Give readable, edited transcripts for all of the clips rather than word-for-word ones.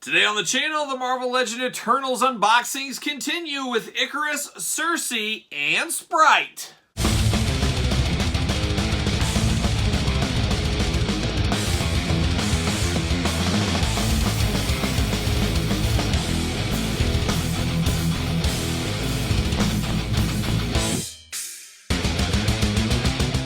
Today on the channel, the Marvel Legend Eternals unboxings continue with Ikaris, Sersi, and Sprite.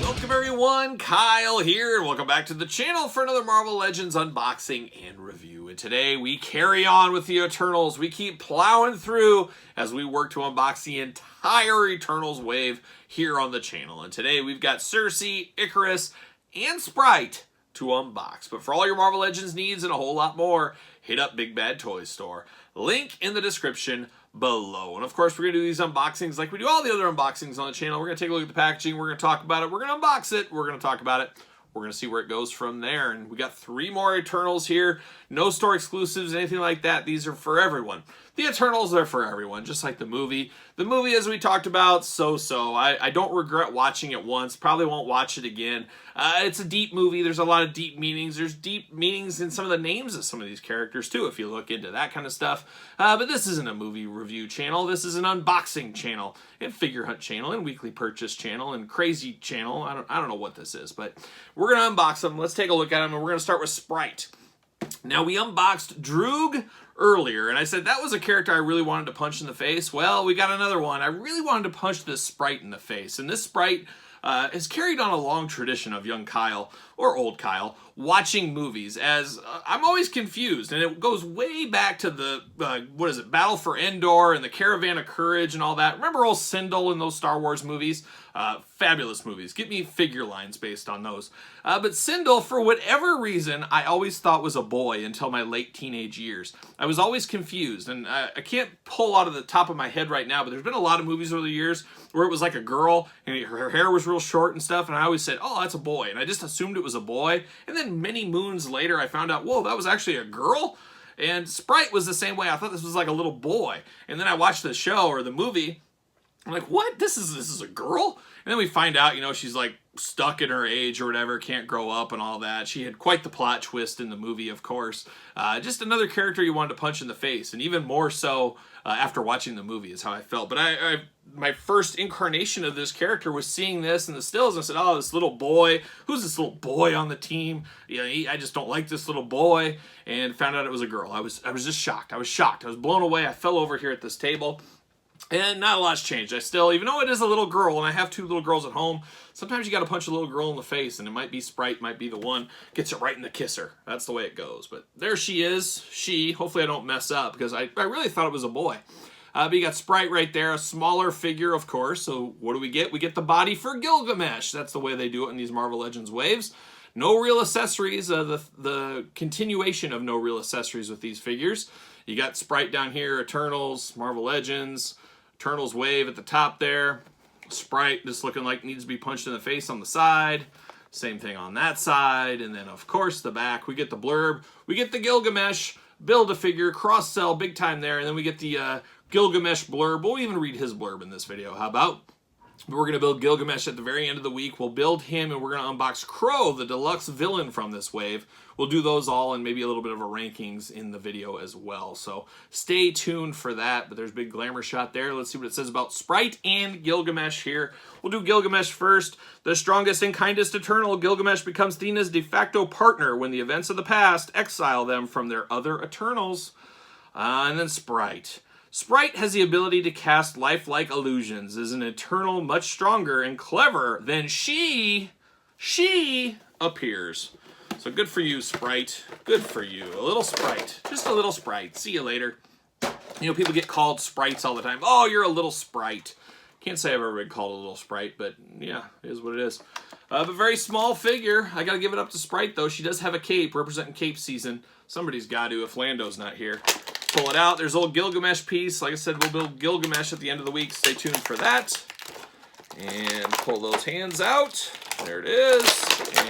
Welcome everyone, Kyle here, and welcome back to the channel for another Marvel Legends unboxing and review. And today we carry on with the Eternals. We keep plowing through as we work to unbox the entire Eternals wave here on the channel. And today we've got Sersi, Ikaris, and Sprite to unbox. But for all your Marvel Legends needs and a whole lot more, hit up Big Bad Toy Store. Link in the description below. And of course, we're going to do these unboxings like we do all the other unboxings on the channel. We're going to take a look at the packaging. We're going to talk about it. We're going to unbox it. We're going to talk about it. We're going to see where it goes from there. And we got 3 more Eternals here. No store exclusives, anything like that. These are for everyone. The Eternals are for everyone, just like the movie. The movie, as we talked about, so-so. I don't regret watching it once. Probably won't watch it again. It's a deep movie. There's a lot of deep meanings. There's deep meanings in some of the names of some of these characters, too, if you look into that kind of stuff. But this isn't a movie review channel. This is an unboxing channel, and figure hunt channel, and weekly purchase channel, and crazy channel. I don't know what this is, but we're going to unbox them. Let's take a look at them, and we're going to start with Sprite. Now, we unboxed Droog earlier, and I said that was a character I really wanted to punch in the face. Well, we got another one. I really wanted to punch this Sprite in the face, and this Sprite has carried on a long tradition of young Kyle, or old Kyle, watching movies, as I'm always confused, and it goes way back to the, Battle for Endor, and the Caravan of Courage, and all that. Remember old Sindel in those Star Wars movies? Fabulous movies. Get me figure lines based on those. But Sindel, for whatever reason, I always thought was a boy until my late teenage years. I was always confused, and I can't pull out of the top of my head right now, but there's been a lot of movies over the years where it was like a girl, and her hair was real short and stuff, and I always said, oh, that's a boy, and I just assumed it was a boy, and then many moons later, I found out, whoa, that was actually a girl? And Sprite was the same way. I thought this was like a little boy, and then I watched the show, or the movie, I'm like, what? This is a girl? And then we find out, you know, she's like stuck in her age or whatever, can't grow up and all that. She had quite the plot twist in the movie, of course. Just another character you wanted to punch in the face, and even more so after watching the movie is how I felt. But my first incarnation of this character was seeing this in the stills, and I said, oh, this little boy, who's this little boy on the team? You know, I just don't like this little boy, and found out it was a girl. I was just shocked. I was shocked. I was blown away. I fell over here at this table. And not a lot's changed. I still, even though it is a little girl, and I have 2 little girls at home, sometimes you got to punch a little girl in the face, and it might be Sprite, might be the one, gets it right in the kisser. That's the way it goes. But there she is. Hopefully I don't mess up, because I really thought it was a boy. But you got Sprite right there, a smaller figure, of course. So what do we get? We get the body for Gilgamesh. That's the way they do it in these Marvel Legends waves. No real accessories, the continuation of no real accessories with these figures. You got Sprite down here, Eternals, Marvel Legends, Eternals wave at the top there. Sprite just looking like needs to be punched in the face on the side. Same thing on that side. And then, of course, the back. We get the blurb. We get the Gilgamesh Build-A-Figure, cross-sell, big time there. And then we get the Gilgamesh blurb. We'll even read his blurb in this video. How about? We're going to build Gilgamesh at the very end of the week. We'll build him, and we're going to unbox Crow, the deluxe villain from this wave. We'll do those all and maybe a little bit of a rankings in the video as well. So stay tuned for that. But there's a big glamour shot there. Let's see what it says about Sprite and Gilgamesh here. We'll do Gilgamesh first. The strongest and kindest Eternal, Gilgamesh becomes Thena's de facto partner when the events of the past exile them from their other Eternals. And then Sprite. Sprite has the ability to cast lifelike illusions, is an Eternal much stronger and clever than she appears. So good for you, Sprite. Good for you. A little Sprite. Just a little Sprite. See you later. You know, people get called Sprites all the time. Oh, you're a little Sprite. Can't say I've ever been called a little Sprite, but yeah, it is what it is. But very small figure. I got to give it up to Sprite, though. She does have a cape representing cape season. Somebody's got to if Lando's not here. Pull it out. There's old Gilgamesh piece. Like I said, we'll build Gilgamesh at the end of the week. Stay tuned for that. And pull those hands out. There it is.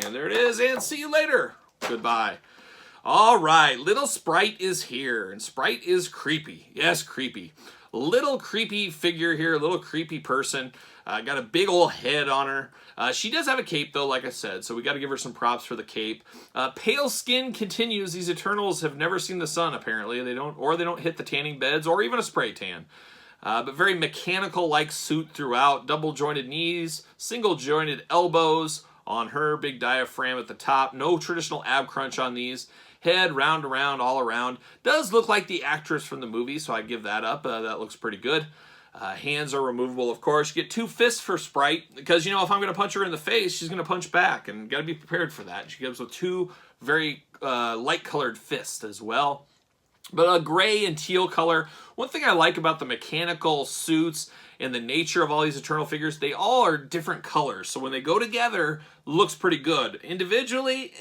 And there it is. And see you later. Goodbye. All right. Little Sprite is here. And Sprite is creepy. Yes, creepy. Little creepy figure here, a little creepy person. Got a big old head on her. She does have a cape though, like I said, so we got to give her some props for the cape. Pale skin continues. These Eternals have never seen the sun apparently. They don't hit the tanning beds or even a spray tan. But very mechanical-like suit throughout. Double jointed knees, single jointed elbows on her. Big diaphragm at the top. No traditional ab crunch on these. Head round around all around. Does look like the actress from the movie, so I give that up. That looks pretty good. Hands are removable, of course. You get 2 fists for Sprite, because, you know, if I'm going to punch her in the face, she's going to punch back, and got to be prepared for that. She gives with 2 very light-colored fists as well. But a gray and teal color. One thing I like about the mechanical suits and the nature of all these Eternal figures, they all are different colors. So when they go together, looks pretty good. Individually,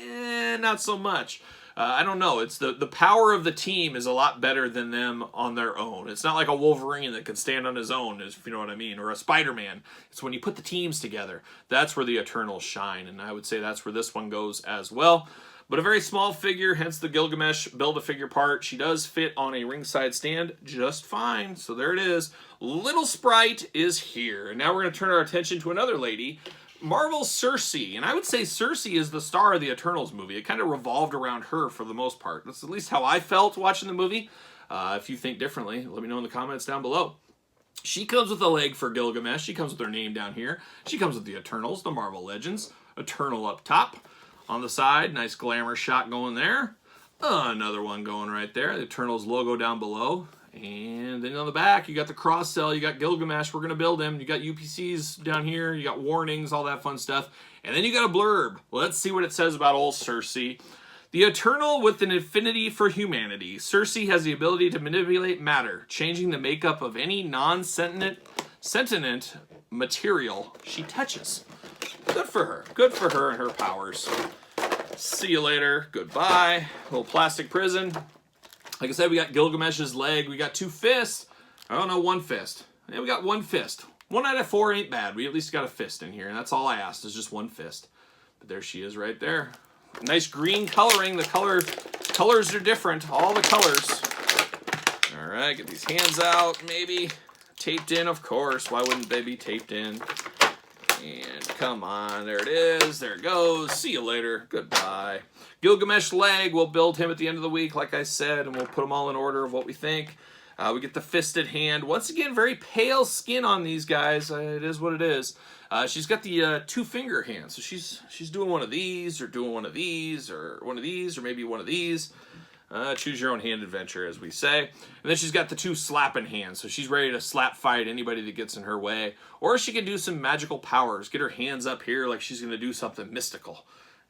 not so much. I don't know. It's the power of the team is a lot better than them on their own. It's not like a Wolverine that can stand on his own, if you know what I mean, or a Spider-Man. It's when you put the teams together. That's where the Eternals shine, and I would say that's where this one goes as well. But a very small figure, hence the Gilgamesh Build-A-Figure part. She does fit on a ringside stand just fine. So there it is. Little Sprite is here. And now we're going to turn our attention to another lady, Marvel's Sersi. And I would say Sersi is the star of the Eternals movie. It kind of revolved around her for the most part. That's at least how I felt watching the movie. If you think differently, let me know in the comments down below. She comes with a leg for Gilgamesh. She comes with her name down here. She comes with the Eternals, the Marvel Legends. Eternal up top. On the side, nice glamour shot going there. Another one going right there. The Eternals logo down below. And then on the back, you got the cross-sell. You got Gilgamesh. We're going to build him. You got UPCs down here. You got warnings, all that fun stuff. And then you got a blurb. Let's see what it says about old Sersi. The Eternal with an affinity for humanity. Sersi has the ability to manipulate matter, changing the makeup of any non-sentient material she touches. Good for her. Good for her and her powers. See you later. Goodbye. Little plastic prison. Like I said, we got Gilgamesh's leg. We got 2 fists. I don't know, 1 fist. Yeah, we got 1 fist. 1 out of 4 ain't bad. We at least got a fist in here, and that's all I asked is just 1 fist. But there she is right there. Nice green coloring. The colors are different. All the colors. All right, get these hands out, maybe. Taped in, of course. Why wouldn't they be taped in? And come on, there it is. There it goes. See you later. Goodbye. Gilgamesh leg. We'll build him at the end of the week, like I said, and we'll put them all in order of what we think. We get the fisted hand. Once again, very pale skin on these guys. It is what it is. She's got the 2-finger hand, so she's doing one of these, or doing one of these, or one of these, or maybe one of these. Choose your own hand adventure, as we say. And then she's got the 2 slapping hands, so she's ready to slap fight anybody that gets in her way. Or she can do some magical powers, get her hands up here like she's going to do something mystical.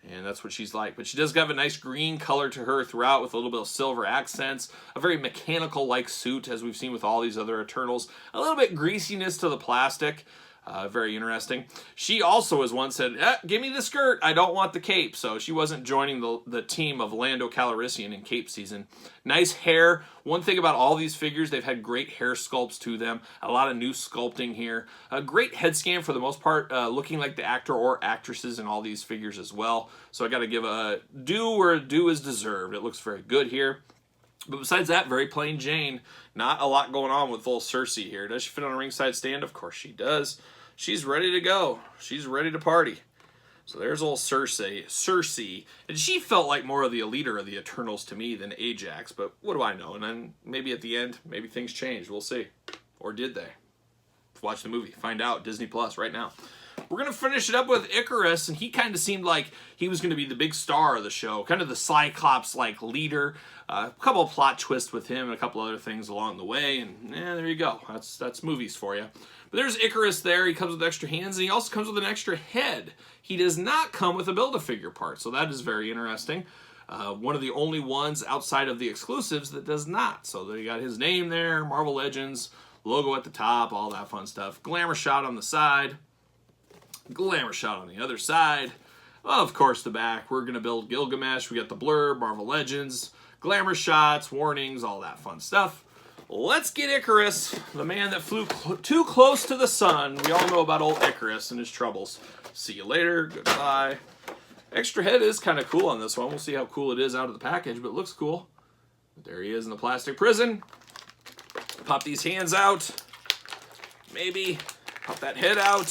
And that's what she's like. But she does have a nice green color to her throughout with a little bit of silver accents. A very mechanical-like suit, as we've seen with all these other Eternals. A little bit greasiness to the plastic. Very interesting. She also, as one said, give me the skirt. I don't want the cape. So she wasn't joining the team of Lando Calrissian in cape season. Nice hair. One thing about all these figures, they've had great hair sculpts to them. A lot of new sculpting here. A great head scan for the most part, looking like the actor or actresses in all these figures as well. So I got to give a due where a due is deserved. It looks very good here. But besides that, very plain Jane. Not a lot going on with little Sersi here. Does she fit on a ringside stand? Of course she does. She's ready to go. She's ready to party. So there's old Sersi. And she felt like more of the leader of the Eternals to me than Ajax. But what do I know? And then maybe at the end, maybe things changed. We'll see. Or did they? Watch the movie. Find out. Disney Plus right now. We're going to finish it up with Ikaris, and he kind of seemed like he was going to be the big star of the show, kind of the Cyclops-like leader. A couple of plot twists with him and a couple other things along the way, and there you go. That's movies for you. But there's Ikaris there. He comes with extra hands, and he also comes with an extra head. He does not come with a Build-A-Figure part, so that is very interesting. One of the only ones outside of the exclusives that does not. So they got his name there, Marvel Legends, logo at the top, all that fun stuff. Glamour shot on the side. Glamour shot on the other side. Of course, the back. We're going to build Gilgamesh. We got the blurb, Marvel Legends, glamour shots, warnings, all that fun stuff. Let's get Ikaris, the man that flew too close to the sun. We all know about old Ikaris and his troubles. See you later. Goodbye. Extra head is kind of cool on this one. We'll see how cool it is out of the package, but it looks cool. There he is in the plastic prison. Pop these hands out. Maybe. Pop that head out.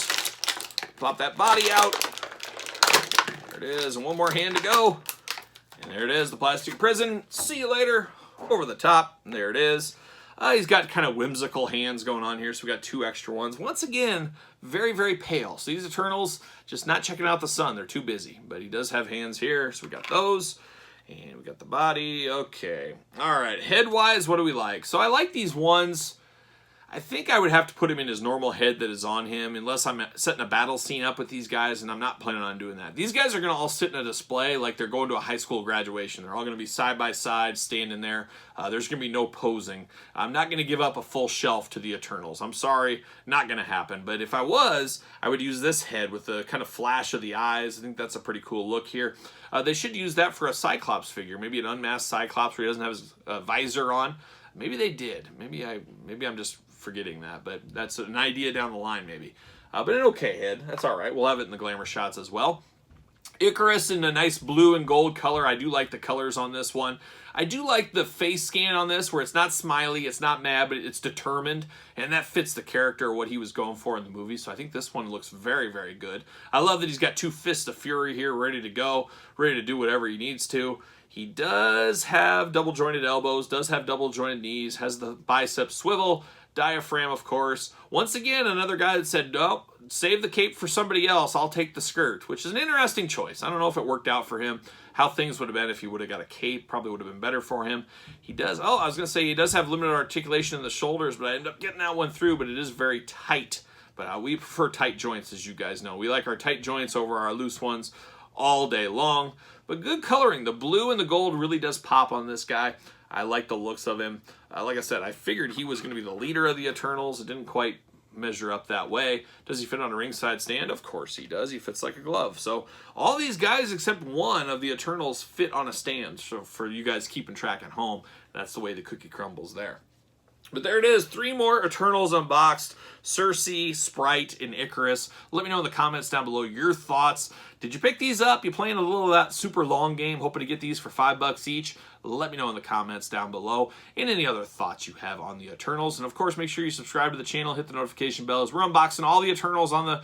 Pop that body out. There it is. And one more hand to go. And there it is, the plastic prison. See you later. Over the top. And there it is. He's got kind of whimsical hands going on here, so we got 2 extra ones. Once again, very, very pale. So these Eternals, just not checking out the sun. They're too busy. But he does have hands here, so we got those. And we got the body. Okay. All right. Head-wise, what do we like? So I like these ones. I think I would have to put him in his normal head that is on him, unless I'm setting a battle scene up with these guys, and I'm not planning on doing that. These guys are going to all sit in a display like they're going to a high school graduation. They're all going to be side by side, standing there. There's going to be no posing. I'm not going to give up a full shelf to the Eternals. I'm sorry, not going to happen. But if I was, I would use this head with the kind of flash of the eyes. I think that's a pretty cool look here. They should use that for a Cyclops figure, maybe an unmasked Cyclops where he doesn't have his visor on. Maybe they did. Maybe I'm just forgetting that, but that's an idea down the line maybe. But an okay head. That's all right. We'll have it in the glamour shots as well. Ikaris in a nice blue and gold color. I do like the colors on this one. I do like the face scan on this where it's not smiley, it's not mad, but it's determined, and that fits the character, what he was going for in the movie. So I think this one looks very, very good. I love that he's got 2 fists of fury here ready to go, ready to do whatever he needs to. He does have double jointed elbows, does have double jointed knees, has the bicep swivel, diaphragm, of course. Once again, another guy that said, no, save the cape for somebody else. I'll take the skirt, which is an interesting choice. I don't know if it worked out for him, how things would have been if he would have got a cape. Probably would have been better for him. He does, I was going to say he does have limited articulation in the shoulders, but I ended up getting that one through, but it is very tight. But we prefer tight joints, as you guys know. We like our tight joints over our loose ones all day long. But good coloring. The blue and the gold really does pop on this guy. I like the looks of him. Like I said, I figured he was going to be the leader of the Eternals. It didn't quite measure up that way. Does he fit on a ringside stand? Of course he does. He fits like a glove. So all these guys except one of the Eternals fit on a stand. So for you guys keeping track at home, that's the way the cookie crumbles there. But there it is, 3 more Eternals unboxed. Sersi, Sprite, and Ikaris. Let me know in the comments down below your thoughts. Did you pick these up? You playing a little of that super long game, hoping to get these for $5 each? Let me know in the comments down below. And any other thoughts you have on the Eternals. And of course, make sure you subscribe to the channel, hit the notification bell, as we're unboxing all the Eternals on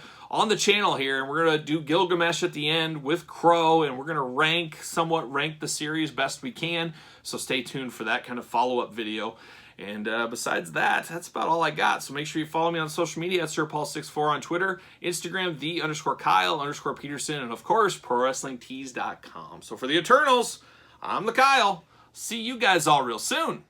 the channel here. And we're going to do Gilgamesh at the end with Crow, and we're going to somewhat rank the series best we can. So stay tuned for that kind of follow-up video. And besides that, that's about all I got. So make sure you follow me on social media at SirPaul64 on Twitter, Instagram, _Kyle_Peterson, and of course, ProWrestlingTees.com. So for the Eternals, I'm the Kyle. See you guys all real soon.